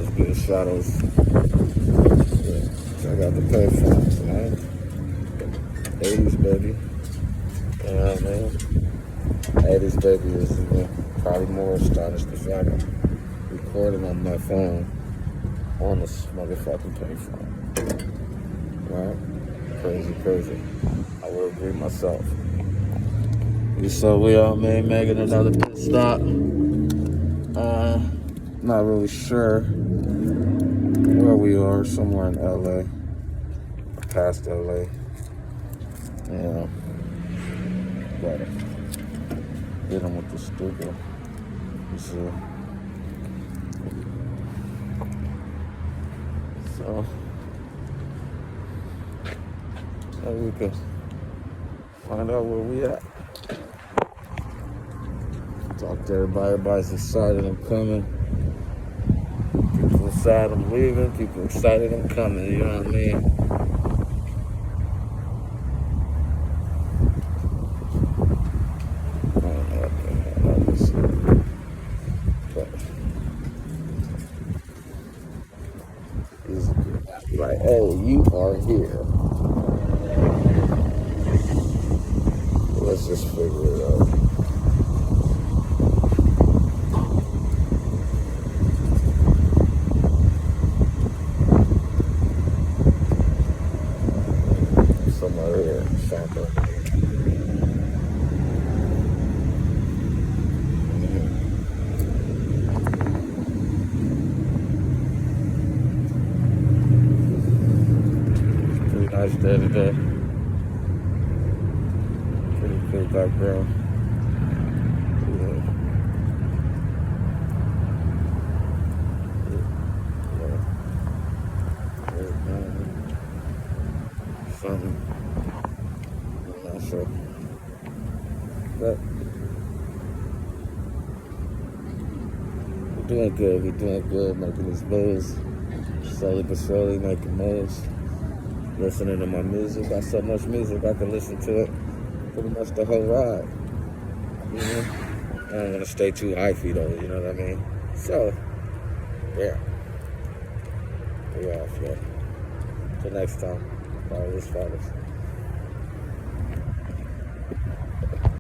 shadows good shadows. Yeah. Check out the payphones, man. 80s baby. You know what I mean? 80s baby is probably more astonished the fact I'm recording on my phone on this motherfucking payphone. Right? Crazy. I will agree myself. So we all making another pit stop. Not really sure where we are. Somewhere in LA. Past LA. Yeah. Gotta hit him with the stupid. You see. So maybe we can find out where we at. Talk to everybody. Everybody's excited I'm coming. People excited I'm leaving. People excited I'm coming. You know what I mean? Like, hey, you are here. Let's just figure it out. Somewhere here, somewhere. Pretty nice day today. Pretty cool background. Something. I'm not sure. But we're doing good, making these moves. Slowly but surely making moves. Listening to my music. Got so much music I can listen to it pretty much the whole ride. You know? I don't want to stay too hyphy though, you know what I mean? So, yeah. We off, yeah. Till next time. Follow this,